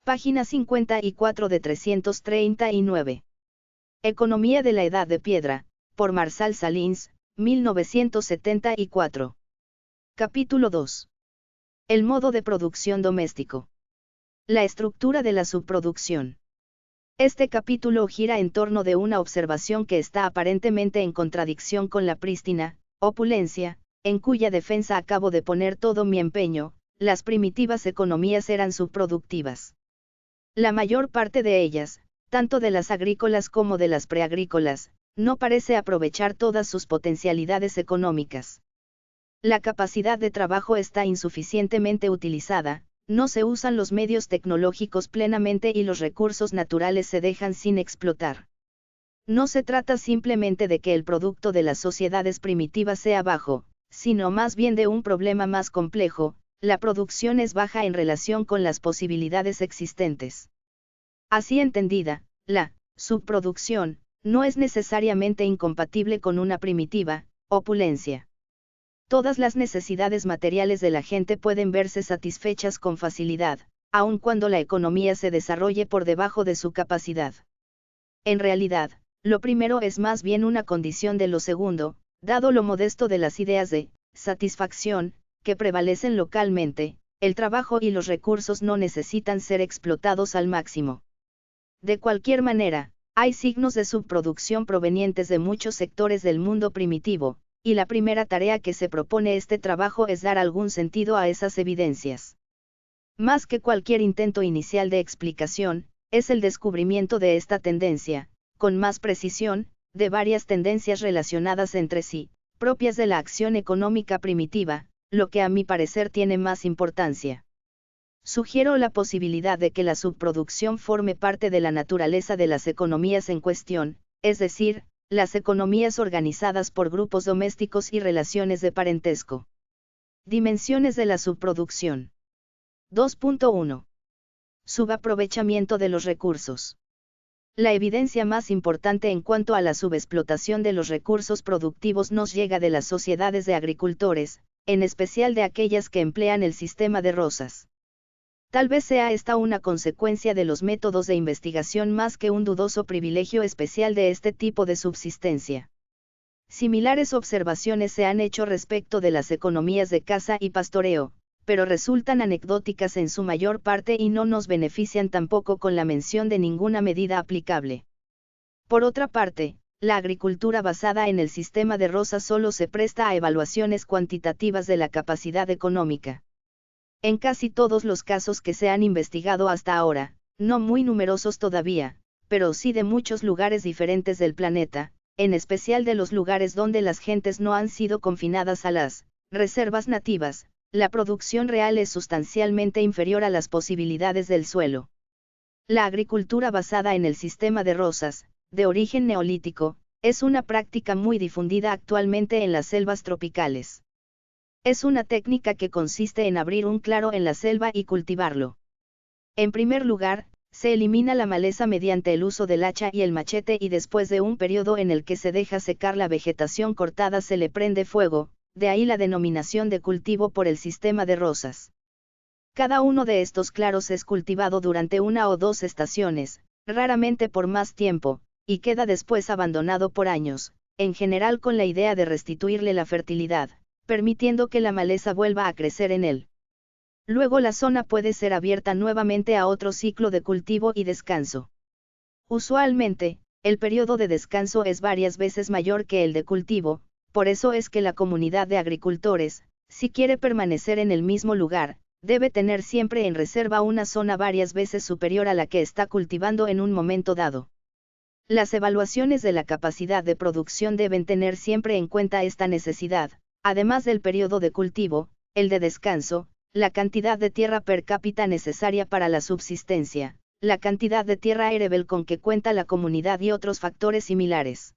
Página 54 de 339. Economía de la Edad de Piedra, por Marshall Sahlins, 1974. Capítulo 2. El modo de producción doméstico. La estructura de la subproducción. Este capítulo gira en torno de una observación que está aparentemente en contradicción con la prístina opulencia, en cuya defensa acabo de poner todo mi empeño. Las primitivas economías eran subproductivas. La mayor parte de ellas, tanto de las agrícolas como de las preagrícolas, no parece aprovechar todas sus potencialidades económicas. La capacidad de trabajo está insuficientemente utilizada, no se usan los medios tecnológicos plenamente y los recursos naturales se dejan sin explotar. No se trata simplemente de que el producto de las sociedades primitivas sea bajo, sino más bien de un problema más complejo: la producción es baja en relación con las posibilidades existentes. Así entendida, la subproducción no es necesariamente incompatible con una primitiva opulencia. Todas las necesidades materiales de la gente pueden verse satisfechas con facilidad, aun cuando la economía se desarrolle por debajo de su capacidad. En realidad, lo primero es más bien una condición de lo segundo, dado lo modesto de las ideas de satisfacción que prevalecen localmente. El trabajo y los recursos no necesitan ser explotados al máximo. De cualquier manera, hay signos de subproducción provenientes de muchos sectores del mundo primitivo, y la primera tarea que se propone este trabajo es dar algún sentido a esas evidencias. Más que cualquier intento inicial de explicación, es el descubrimiento de esta tendencia, con más precisión, de varias tendencias relacionadas entre sí, propias de la acción económica primitiva, lo que a mi parecer tiene más importancia. Sugiero la posibilidad de que la subproducción forme parte de la naturaleza de las economías en cuestión, es decir, las economías organizadas por grupos domésticos y relaciones de parentesco. Dimensiones de la subproducción. 2.1. Subaprovechamiento de los recursos. La evidencia más importante en cuanto a la subexplotación de los recursos productivos nos llega de las sociedades de agricultores, en especial de aquellas que emplean el sistema de rozas. Tal vez sea esta una consecuencia de los métodos de investigación más que un dudoso privilegio especial de este tipo de subsistencia. Similares observaciones se han hecho respecto de las economías de caza y pastoreo, pero resultan anecdóticas en su mayor parte y no nos benefician tampoco con la mención de ninguna medida aplicable. Por otra parte, la agricultura basada en el sistema de rozas solo se presta a evaluaciones cuantitativas de la capacidad económica. En casi todos los casos que se han investigado hasta ahora, no muy numerosos todavía, pero sí de muchos lugares diferentes del planeta, en especial de los lugares donde las gentes no han sido confinadas a las reservas nativas, la producción real es sustancialmente inferior a las posibilidades del suelo. La agricultura basada en el sistema de rozas, de origen neolítico, es una práctica muy difundida actualmente en las selvas tropicales. Es una técnica que consiste en abrir un claro en la selva y cultivarlo. En primer lugar, se elimina la maleza mediante el uso del hacha y el machete y después de un periodo en el que se deja secar la vegetación cortada se le prende fuego, de ahí la denominación de cultivo por el sistema de rozas. Cada uno de estos claros es cultivado durante 1 o 2 estaciones, raramente por más tiempo, y queda después abandonado por años, en general con la idea de restituirle la fertilidad, permitiendo que la maleza vuelva a crecer en él. Luego la zona puede ser abierta nuevamente a otro ciclo de cultivo y descanso. Usualmente, el periodo de descanso es varias veces mayor que el de cultivo, por eso es que la comunidad de agricultores, si quiere permanecer en el mismo lugar, debe tener siempre en reserva una zona varias veces superior a la que está cultivando en un momento dado. Las evaluaciones de la capacidad de producción deben tener siempre en cuenta esta necesidad, además del periodo de cultivo, el de descanso, la cantidad de tierra per cápita necesaria para la subsistencia, la cantidad de tierra arable con que cuenta la comunidad y otros factores similares.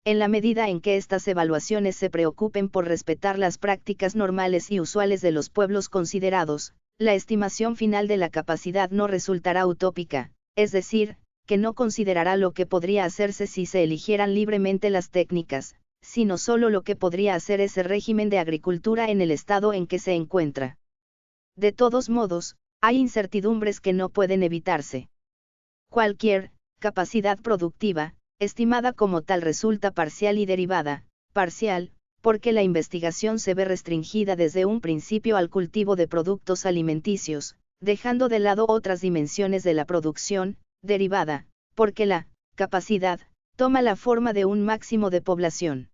En la medida en que estas evaluaciones se preocupen por respetar las prácticas normales y usuales de los pueblos considerados, la estimación final de la capacidad no resultará utópica, es decir, que no considerará lo que podría hacerse si se eligieran libremente las técnicas, sino solo lo que podría hacer ese régimen de agricultura en el estado en que se encuentra. De todos modos, Hay incertidumbres que no pueden evitarse. Cualquier capacidad productiva, estimada como tal, resulta parcial y derivada, parcial, porque la investigación se ve restringida desde un principio al cultivo de productos alimenticios, dejando de lado otras dimensiones de la producción, derivada, porque la capacidad toma la forma de un máximo de población.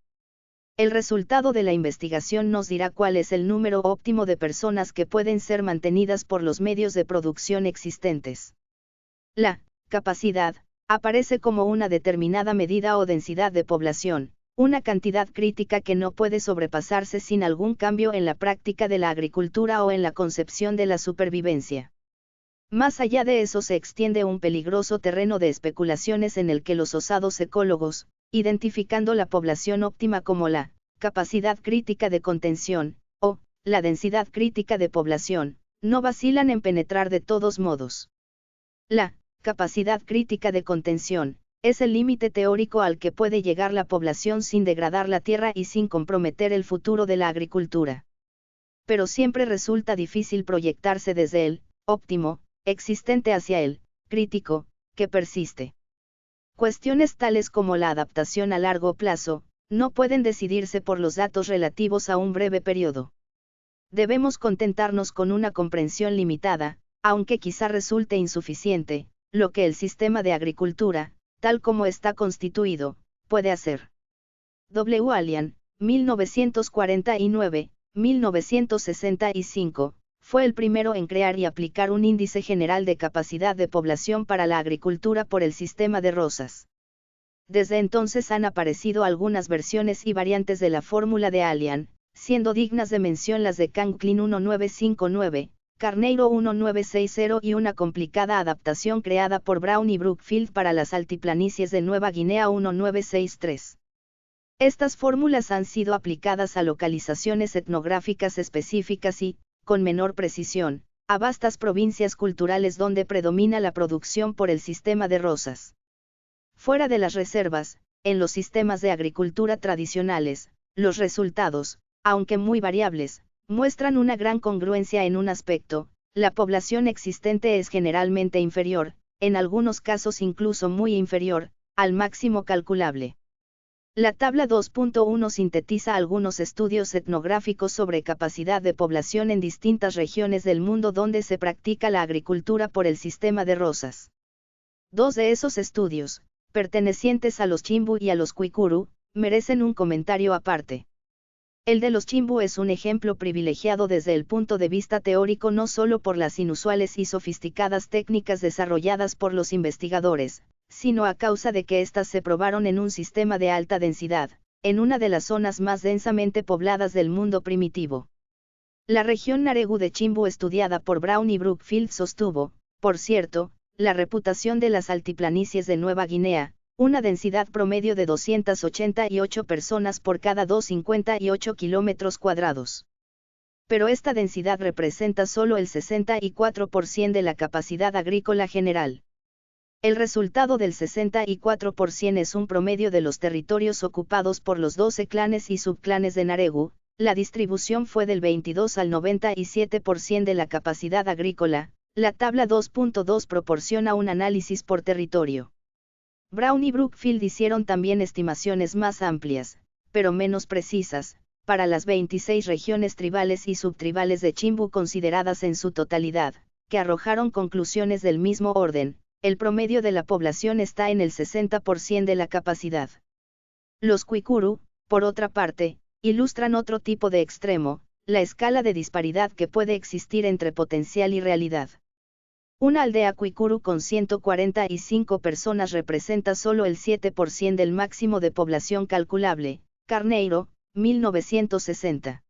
El resultado de la investigación nos dirá cuál es el número óptimo de personas que pueden ser mantenidas por los medios de producción existentes. La capacidad aparece como una determinada medida o densidad de población, una cantidad crítica que no puede sobrepasarse sin algún cambio en la práctica de la agricultura o en la concepción de la supervivencia. Más allá de eso se extiende un peligroso terreno de especulaciones en el que los osados ecólogos, identificando la población óptima como la capacidad crítica de contención, o la densidad crítica de población, no vacilan en penetrar de todos modos. La capacidad crítica de contención es el límite teórico al que puede llegar la población sin degradar la tierra y sin comprometer el futuro de la agricultura. Pero siempre resulta difícil proyectarse desde el óptimo existente hacia el crítico que persiste. Cuestiones tales como la adaptación a largo plazo no pueden decidirse por los datos relativos a un breve periodo. Debemos contentarnos con una comprensión limitada, aunque quizá resulte insuficiente, lo que el sistema de agricultura, tal como está constituido, puede hacer. W. Allian, 1949-1965, fue el primero en crear y aplicar un índice general de capacidad de población para la agricultura por el sistema de Rosas. Desde entonces han aparecido algunas versiones y variantes de la fórmula de Allian, siendo dignas de mención las de Conklin 1959, Carneiro 1960 y una complicada adaptación creada por Brown y Brookfield para las altiplanicies de Nueva Guinea 1963. Estas fórmulas han sido aplicadas a localizaciones etnográficas específicas y, con menor precisión, a vastas provincias culturales donde predomina la producción por el sistema de Rosas. Fuera de las reservas, en los sistemas de agricultura tradicionales, los resultados, aunque muy variables, muestran una gran congruencia en un aspecto: la población existente es generalmente inferior, en algunos casos incluso muy inferior, al máximo calculable. La tabla 2.1 sintetiza algunos estudios etnográficos sobre capacidad de población en distintas regiones del mundo donde se practica la agricultura por el sistema de Rosas. Dos de esos estudios, pertenecientes a los Chimbu y a los Kwikuru, merecen un comentario aparte. El de los Chimbu es un ejemplo privilegiado desde el punto de vista teórico, no solo por las inusuales y sofisticadas técnicas desarrolladas por los investigadores, sino a causa de que éstas se probaron en un sistema de alta densidad, en una de las zonas más densamente pobladas del mundo primitivo. La región Naregu de Chimbu, estudiada por Brown y Brookfield, sostuvo, por cierto, la reputación de las altiplanicies de Nueva Guinea, una densidad promedio de 288 personas por cada 258 kilómetros cuadrados. Pero esta densidad representa solo el 64% de la capacidad agrícola general. El resultado del 64% es un promedio de los territorios ocupados por los 12 clanes y subclanes de Naregu. La distribución fue del 22 al 97% de la capacidad agrícola. La tabla 2.2 proporciona un análisis por territorio. Brown y Brookfield hicieron también estimaciones más amplias, pero menos precisas, para las 26 regiones tribales y subtribales de Chimbu consideradas en su totalidad, que arrojaron conclusiones del mismo orden. El promedio de la población está en el 60% de la capacidad. Los Kwikuru, por otra parte, ilustran otro tipo de extremo, la escala de disparidad que puede existir entre potencial y realidad. Una aldea Kwikuru con 145 personas representa solo el 7% del máximo de población calculable. Carneiro, 1960.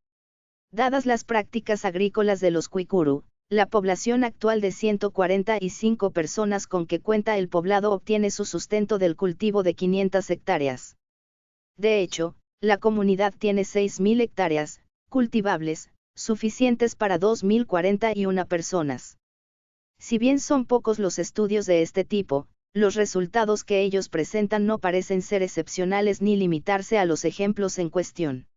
Dadas las prácticas agrícolas de los Kwikuru, la población actual de 145 personas con que cuenta el poblado obtiene su sustento del cultivo de 500 hectáreas. De hecho, la comunidad tiene 6.000 hectáreas, cultivables, suficientes para 2.041 personas. Si bien son pocos los estudios de este tipo, los resultados que ellos presentan no parecen ser excepcionales ni limitarse a los ejemplos en cuestión.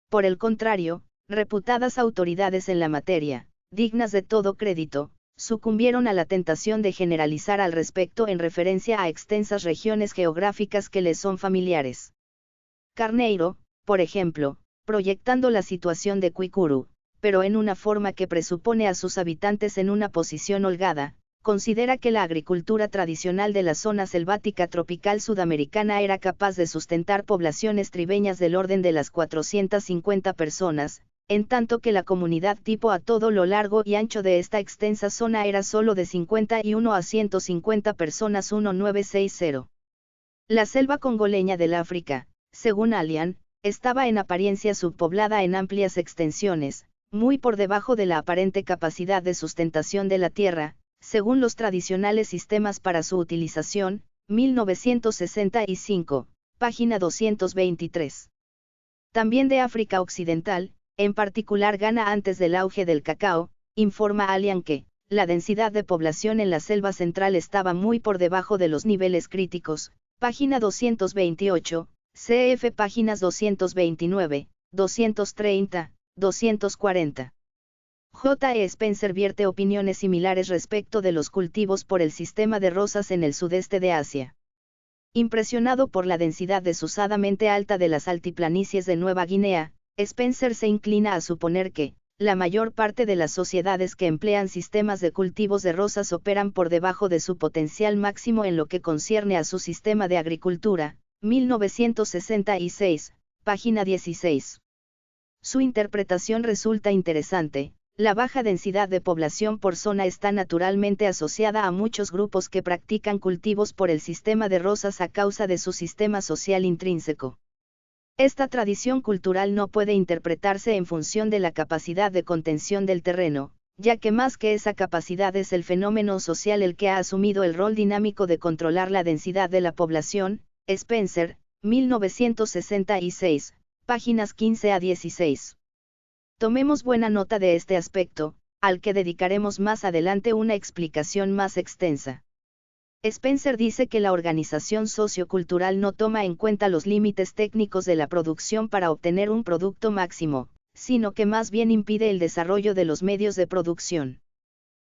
Por el contrario, reputadas autoridades en la materia, dignas de todo crédito, sucumbieron a la tentación de generalizar al respecto en referencia a extensas regiones geográficas que les son familiares. Carneiro, por ejemplo, proyectando la situación de Kwikuru, pero en una forma que presupone a sus habitantes en una posición holgada, considera que la agricultura tradicional de la zona selvática tropical sudamericana era capaz de sustentar poblaciones tribeñas del orden de las 450 personas, en tanto que la comunidad tipo a todo lo largo y ancho de esta extensa zona era solo de 51 a 150 personas. 1960. La selva congoleña del África, según Alian, estaba en apariencia subpoblada en amplias extensiones, muy por debajo de la aparente capacidad de sustentación de la tierra, según los tradicionales sistemas para su utilización, 1965, página 223. También de África Occidental, en particular Ghana antes del auge del cacao, informa Alian que, la densidad de población en la selva central estaba muy por debajo de los niveles críticos, página 228, CF páginas 229, 230, 240. J. E. Spencer vierte opiniones similares respecto de los cultivos por el sistema de rosas en el sudeste de Asia. Impresionado por la densidad desusadamente alta de las altiplanicies de Nueva Guinea, Spencer se inclina a suponer que, la mayor parte de las sociedades que emplean sistemas de cultivos de rosas operan por debajo de su potencial máximo en lo que concierne a su sistema de agricultura, 1966, página 16. Su interpretación resulta interesante. La baja densidad de población por zona está naturalmente asociada a muchos grupos que practican cultivos por el sistema de rosas a causa de su sistema social intrínseco. Esta tradición cultural no puede interpretarse en función de la capacidad de contención del terreno, ya que más que esa capacidad es el fenómeno social el que ha asumido el rol dinámico de controlar la densidad de la población. Spencer, 1966, páginas 15 a 16. Tomemos buena nota de este aspecto, al que dedicaremos más adelante una explicación más extensa. Spencer dice que la organización sociocultural no toma en cuenta los límites técnicos de la producción para obtener un producto máximo, sino que más bien impide el desarrollo de los medios de producción.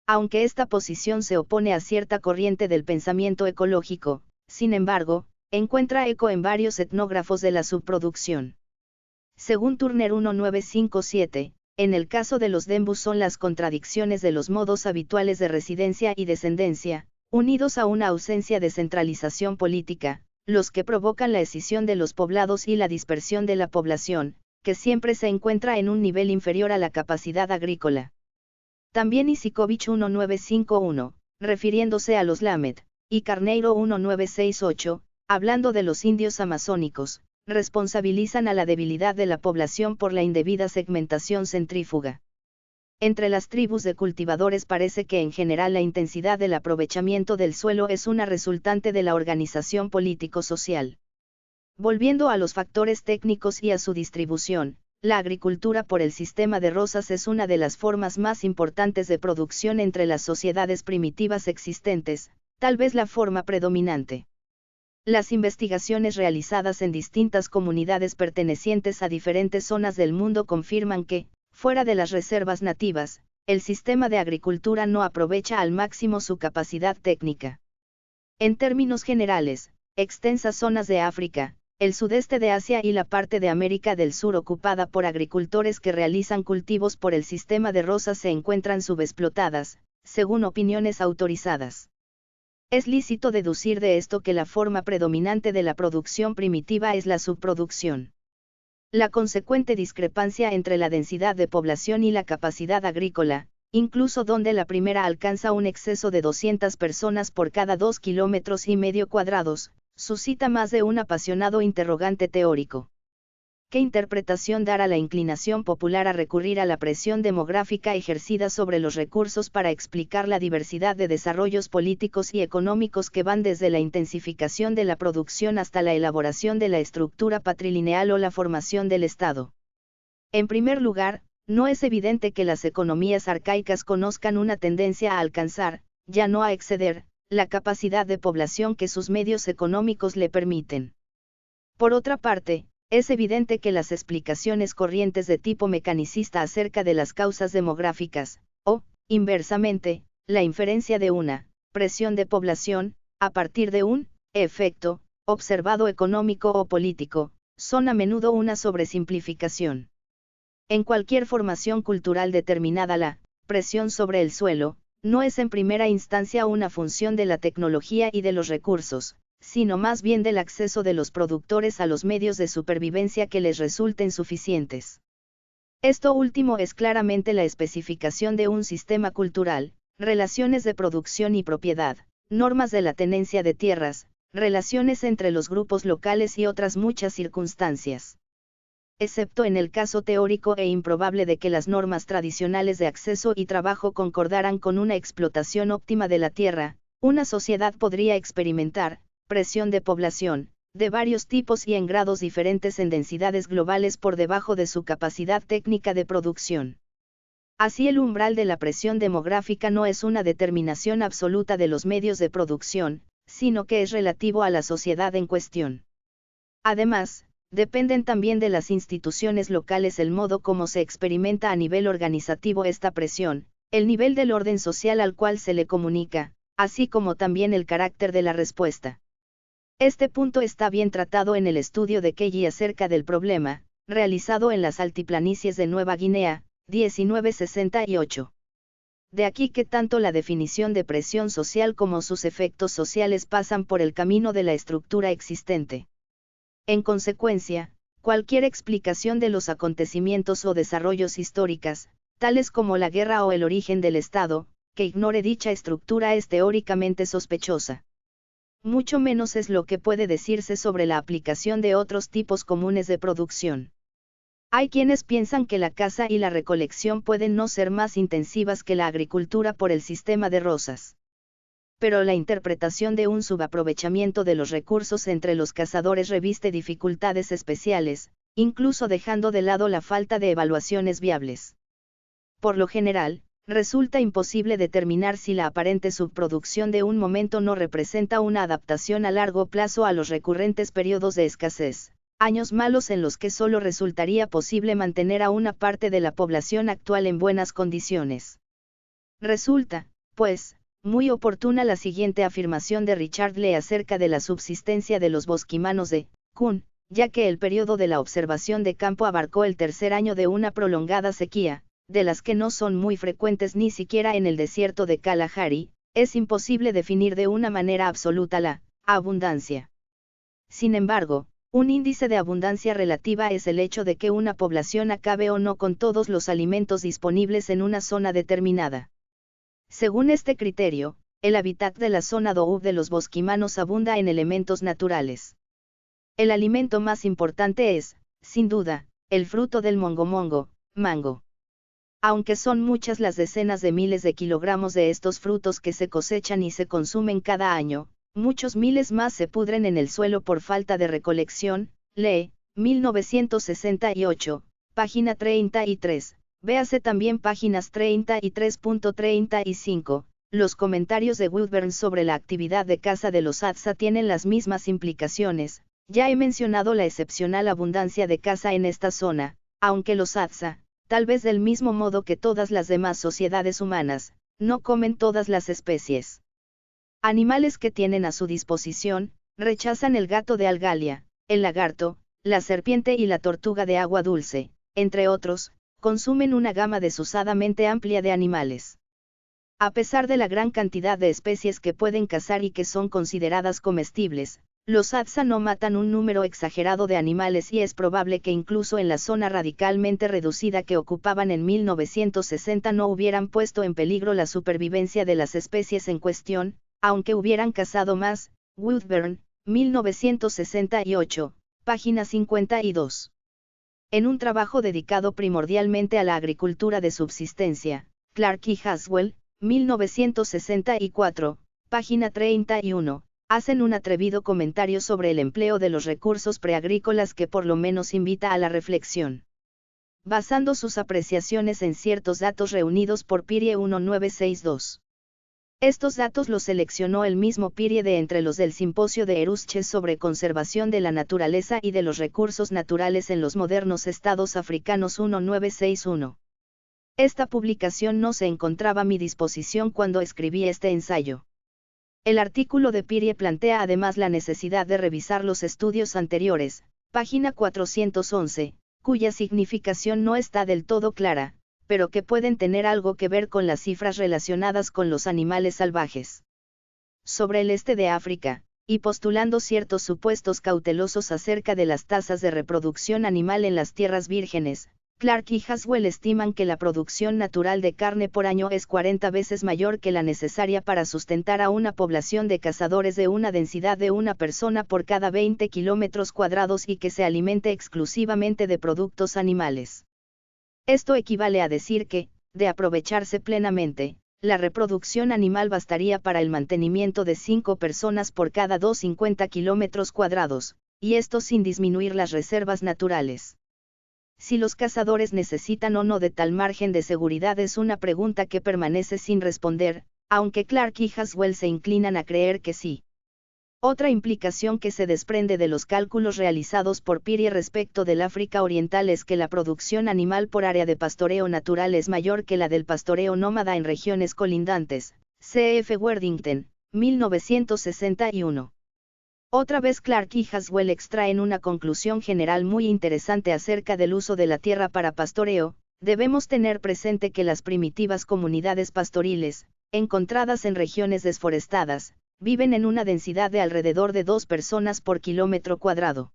Aunque esta posición se opone a cierta corriente del pensamiento ecológico, sin embargo, encuentra eco en varios etnógrafos de la subproducción. Según Turner 1957, en el caso de los Dembus son las contradicciones de los modos habituales de residencia y descendencia, unidos a una ausencia de centralización política, los que provocan la escisión de los poblados y la dispersión de la población, que siempre se encuentra en un nivel inferior a la capacidad agrícola. También Isikovic 1951, refiriéndose a los Lamet, y Carneiro 1968, hablando de los indios amazónicos, responsabilizan a la debilidad de la población por la indebida segmentación centrífuga. Entre las tribus de cultivadores parece que en general la intensidad del aprovechamiento del suelo es una resultante de la organización político-social. Volviendo a los factores técnicos y a su distribución, la agricultura por el sistema de rosas es una de las formas más importantes de producción entre las sociedades primitivas existentes, tal vez la forma predominante. Las investigaciones realizadas en distintas comunidades pertenecientes a diferentes zonas del mundo confirman que, fuera de las reservas nativas, el sistema de agricultura no aprovecha al máximo su capacidad técnica. En términos generales, extensas zonas de África, el sudeste de Asia y la parte de América del Sur ocupada por agricultores que realizan cultivos por el sistema de rosas se encuentran subexplotadas, según opiniones autorizadas. Es lícito deducir de esto que la forma predominante de la producción primitiva es la subproducción. La consecuente discrepancia entre la densidad de población y la capacidad agrícola, incluso donde la primera alcanza un exceso de 200 personas por cada 2,5 kilómetros cuadrados, suscita más de un apasionado interrogante teórico. ¿Qué interpretación dar a la inclinación popular a recurrir a la presión demográfica ejercida sobre los recursos para explicar la diversidad de desarrollos políticos y económicos que van desde la intensificación de la producción hasta la elaboración de la estructura patrilineal o la formación del Estado? En primer lugar, no es evidente que las economías arcaicas conozcan una tendencia a alcanzar, ya no a exceder, la capacidad de población que sus medios económicos le permiten. Por otra parte, es evidente que las explicaciones corrientes de tipo mecanicista acerca de las causas demográficas, o, inversamente, la inferencia de una presión de población, a partir de un efecto observado económico o político, son a menudo una sobresimplificación. En cualquier formación cultural determinada, la presión sobre el suelo no es en primera instancia una función de la tecnología y de los recursos, sino más bien del acceso de los productores a los medios de supervivencia que les resulten suficientes. Esto último es claramente la especificación de un sistema cultural, relaciones de producción y propiedad, normas de la tenencia de tierras, relaciones entre los grupos locales y otras muchas circunstancias. Excepto en el caso teórico e improbable de que las normas tradicionales de acceso y trabajo concordaran con una explotación óptima de la tierra, una sociedad podría experimentar presión de población, de varios tipos y en grados diferentes en densidades globales por debajo de su capacidad técnica de producción. Así, el umbral de la presión demográfica no es una determinación absoluta de los medios de producción, sino que es relativo a la sociedad en cuestión. Además, dependen también de las instituciones locales el modo como se experimenta a nivel organizativo esta presión, el nivel del orden social al cual se le comunica, así como también el carácter de la respuesta. Este punto está bien tratado en el estudio de Kelly acerca del problema, realizado en las altiplanicies de Nueva Guinea, 1968. De aquí que tanto la definición de presión social como sus efectos sociales pasan por el camino de la estructura existente. En consecuencia, cualquier explicación de los acontecimientos o desarrollos históricos, tales como la guerra o el origen del Estado, que ignore dicha estructura es teóricamente sospechosa. Mucho menos es lo que puede decirse sobre la aplicación de otros tipos comunes de producción. Hay quienes piensan que la caza y la recolección pueden no ser más intensivas que la agricultura por el sistema de rozas. Pero la interpretación de un subaprovechamiento de los recursos entre los cazadores reviste dificultades especiales, incluso dejando de lado la falta de evaluaciones viables. Por lo general, resulta imposible determinar si la aparente subproducción de un momento no representa una adaptación a largo plazo a los recurrentes periodos de escasez, años malos en los que solo resultaría posible mantener a una parte de la población actual en buenas condiciones. Resulta, pues, muy oportuna la siguiente afirmación de Richard Lee acerca de la subsistencia de los bosquimanos de Kuhn, ya que el periodo de la observación de campo abarcó el tercer año de una prolongada sequía, de las que no son muy frecuentes ni siquiera en el desierto de Kalahari, es imposible definir de una manera absoluta la abundancia. Sin embargo, un índice de abundancia relativa es el hecho de que una población acabe o no con todos los alimentos disponibles en una zona determinada. Según este criterio, el hábitat de la zona Doub de los bosquimanos abunda en elementos naturales. El alimento más importante es, sin duda, el fruto del mongomongo, mango. Aunque son muchas las decenas de miles de kilogramos de estos frutos que se cosechan y se consumen cada año, muchos miles más se pudren en el suelo por falta de recolección. Lee, 1968, página 33. Véase también páginas 33.35. Los comentarios de Woodburn sobre la actividad de caza de los Hadza tienen las mismas implicaciones. Ya he mencionado la excepcional abundancia de caza en esta zona, aunque los Hadza, tal vez del mismo modo que todas las demás sociedades humanas, no comen todas las especies. Animales que tienen a su disposición, rechazan el gato de Algalia, el lagarto, la serpiente y la tortuga de agua dulce, entre otros, consumen una gama desusadamente amplia de animales. A pesar de la gran cantidad de especies que pueden cazar y que son consideradas comestibles, los Hadza no matan un número exagerado de animales y es probable que incluso en la zona radicalmente reducida que ocupaban en 1960 no hubieran puesto en peligro la supervivencia de las especies en cuestión, aunque hubieran cazado más. Woodburn, 1968, página 52. En un trabajo dedicado primordialmente a la agricultura de subsistencia, Clark y Haswell, 1964, página 31, hacen un atrevido comentario sobre el empleo de los recursos preagrícolas que por lo menos invita a la reflexión. Basando sus apreciaciones en ciertos datos reunidos por Pirie 1962. Estos datos los seleccionó el mismo Pirie de entre los del Simposio de Erusches sobre conservación de la naturaleza y de los recursos naturales en los modernos estados africanos 1961. Esta publicación no se encontraba a mi disposición cuando escribí este ensayo. El artículo de Pirie plantea además la necesidad de revisar los estudios anteriores, página 411, cuya significación no está del todo clara, pero que pueden tener algo que ver con las cifras relacionadas con los animales salvajes. Sobre el este de África, y postulando ciertos supuestos cautelosos acerca de las tasas de reproducción animal en las tierras vírgenes, Clark y Haswell estiman que la producción natural de carne por año es 40 veces mayor que la necesaria para sustentar a una población de cazadores de una densidad de una persona por cada 20 kilómetros cuadrados y que se alimente exclusivamente de productos animales. Esto equivale a decir que, de aprovecharse plenamente, la reproducción animal bastaría para el mantenimiento de 5 personas por cada 250 kilómetros cuadrados, y esto sin disminuir las reservas naturales. Si los cazadores necesitan o no de tal margen de seguridad es una pregunta que permanece sin responder, aunque Clark y Haswell se inclinan a creer que sí. Otra implicación que se desprende de los cálculos realizados por Pirie respecto del África Oriental es que la producción animal por área de pastoreo natural es mayor que la del pastoreo nómada en regiones colindantes. C.F. Worthington, 1961. Otra vez Clark y Haswell extraen una conclusión general muy interesante acerca del uso de la tierra para pastoreo. Debemos tener presente que las primitivas comunidades pastoriles, encontradas en regiones desforestadas, viven en una densidad de alrededor de 2 personas por kilómetro cuadrado.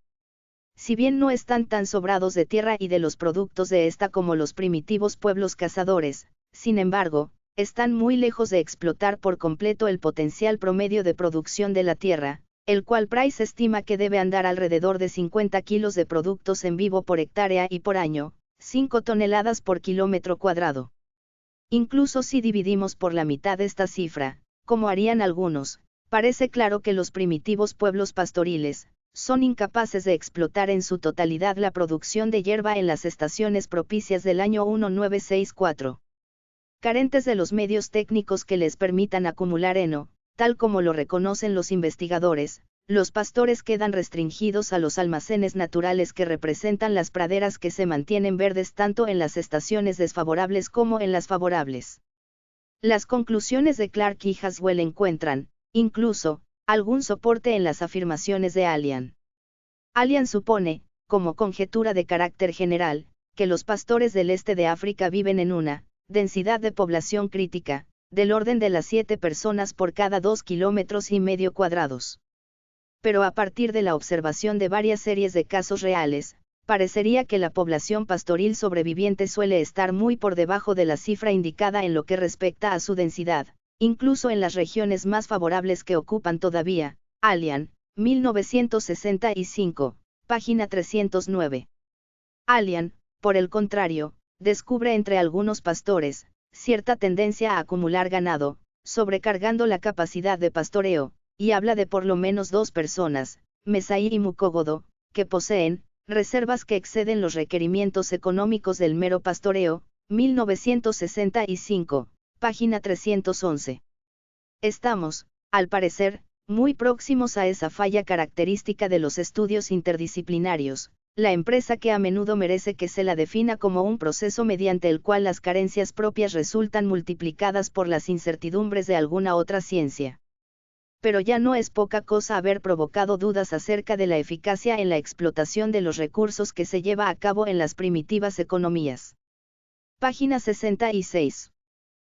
Si bien no están tan sobrados de tierra y de los productos de esta como los primitivos pueblos cazadores, sin embargo, están muy lejos de explotar por completo el potencial promedio de producción de la tierra, el cual Price estima que debe andar alrededor de 50 kilos de productos en vivo por hectárea y por año, 5 toneladas por kilómetro cuadrado. Incluso si dividimos por la mitad esta cifra, como harían algunos, parece claro que los primitivos pueblos pastoriles son incapaces de explotar en su totalidad la producción de hierba en las estaciones propicias del año 1964. Carentes de los medios técnicos que les permitan acumular heno, tal como lo reconocen los investigadores, los pastores quedan restringidos a los almacenes naturales que representan las praderas que se mantienen verdes tanto en las estaciones desfavorables como en las favorables. Las conclusiones de Clark y Haswell encuentran, incluso, algún soporte en las afirmaciones de Allian. Allian supone, como conjetura de carácter general, que los pastores del este de África viven en una densidad de población crítica, del orden de las 7 personas por cada 2,5 kilómetros cuadrados. Pero a partir de la observación de varias series de casos reales, parecería que la población pastoril sobreviviente suele estar muy por debajo de la cifra indicada en lo que respecta a su densidad, incluso en las regiones más favorables que ocupan todavía. Allian, 1965, página 309. Allian, por el contrario, descubre entre algunos pastores cierta tendencia a acumular ganado, sobrecargando la capacidad de pastoreo, y habla de por lo menos 2 personas, Mesai y Mukogodo, que poseen reservas que exceden los requerimientos económicos del mero pastoreo. 1965, página 311. Estamos, al parecer, muy próximos a esa falla característica de los estudios interdisciplinarios, la empresa que a menudo merece que se la defina como un proceso mediante el cual las carencias propias resultan multiplicadas por las incertidumbres de alguna otra ciencia. Pero ya no es poca cosa haber provocado dudas acerca de la eficacia en la explotación de los recursos que se lleva a cabo en las primitivas economías. Página 66.